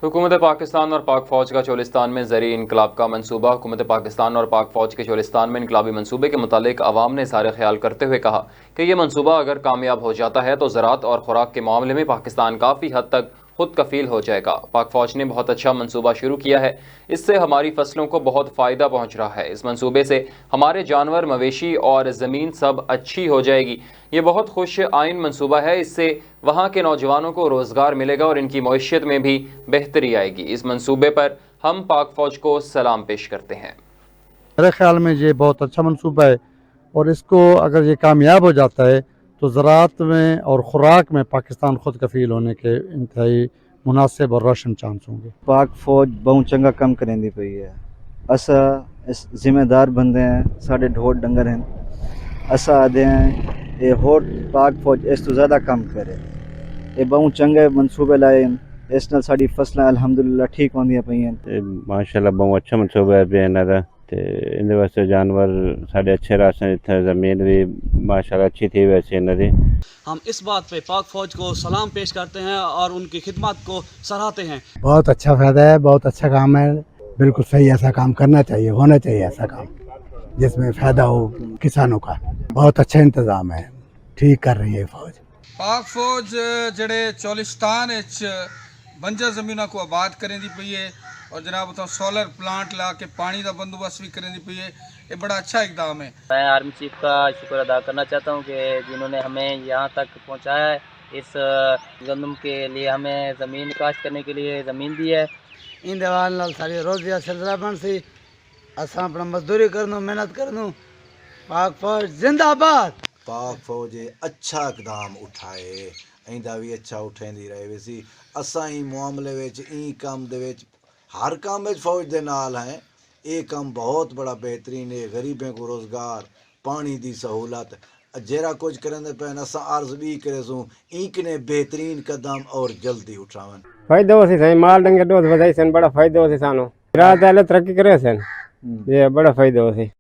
हुकूमत पाकिस्तान और पाक फ़ौज का चोलिस्तान में ज़री इनकलाब का मंसूबा। हुकूमत पाकिस्तान और पाक फ़ौज के चोलिस्तान में इनकलाबी मंसूबे के मुतालिक अवाम ने इज़हार ख्याल करते हुए कहा कि यह मंसूबा अगर कामयाब हो जाता है तो ज़राअत और खुराक के मामले में पाकिस्तान काफ़ी हद तक खुद कफील हो जाएगा। पाक फ़ौज ने बहुत अच्छा मंसूबा शुरू किया है, इससे हमारी फसलों को बहुत फ़ायदा पहुँच रहा है। इस मंसूबे से हमारे जानवर, मवेशी और ज़मीन सब अच्छी हो जाएगी। ये बहुत खुश आइन मंसूबा है, इससे वहाँ के नौजवानों को रोज़गार मिलेगा और इनकी मईशत में भी बेहतरी आएगी। इस मंसूबे पर हम पाक फ़ौज को सलाम पेश करते हैं। मेरे ख्याल में ये बहुत अच्छा मंसूबा है और इसको अगर ये कामयाब हो जाता है तो ज़राअत में और ख़ुराक में पाकिस्तान खुद कफील होने के इंतहाई मुनासिब और रोशन चांस होंगे। पाक फौज बहुत चंगा काम करेंदी पई है। असा इस जिम्मेदार बंदे हैं, साढ़े ढोर डंगर हैं। असा आदे हैं ये होर पाक फौज इस तो ज़्यादा काम करे। ये बहुत चंगे मनसूबे लाए हैं, इस नाल साड़ी फसलें अल्हम्दुलिल्लाह ठीक होंदियां पईयां। माशाल्लाह बहुत अच्छा मनसूबा है इन्हां दा ते इहदे वास्ते जानवर साढ़े अच्छे राशन, इत्थे ज़मीन भी माशाल्लाह अच्छी थी वैसे इन्हां दी। हम इस बात पे पाक फ़ौज को सलाम पेश करते हैं और उनकी खिदमत को सराहते हैं। बहुत अच्छा फ़ायदा है, बहुत अच्छा काम है। बिल्कुल सही, ऐसा काम करना चाहिए, होना चाहिए ऐसा काम जिसमें फ़ायदा हो किसानों का। बहुत अच्छा इंतज़ाम है, ठीक कर रही है फ़ौज। पाक फौज जड़े चोलिस्तान बंजर ज़मीनों को आबाद करें दी पई है और जनाब उतो सोलर प्लांट ला के पानी का बंदोबस्त भी करें दी पई है। ये बड़ा अच्छा इकदाम है। मैं आर्मी चीफ का शुक्र अदा करना चाहता हूँ कि जिन्होंने हमें यहाँ तक पहुँचाया है। इस गंदम के लिए हमें ज़मीन काश्त करने के लिए ज़मीन दी है। इन दवाल नाल सारी रोज़िया सिलसिला बन सी, असां अपना मजदूरी करनू, मेहनत करनू। पाक फौज जिंदाबाद। पाक फौज अच्छा इकदाम उठाए, आइंदा भी अच्छा उठांदी रहे। वैसी असां ही मामले विच ई काम दे विच हर काम विच फौज दे नाल हैं। ये काम बहुत बड़ा बेहतरीन है, गरीबों को रोज़गार, पानी दी सहूलत, जेरा कुछ करेंदे पैन असां अर्ज़ भी करे सूं इकने बेहतरीन कदम और जल्दी उठावन। फायदो होसी सही, माल डंगर दूध वधाई सन, बड़ा फायदो होसी सानू। रात तरक्की करे सन, ये बड़ा फायदो होसी।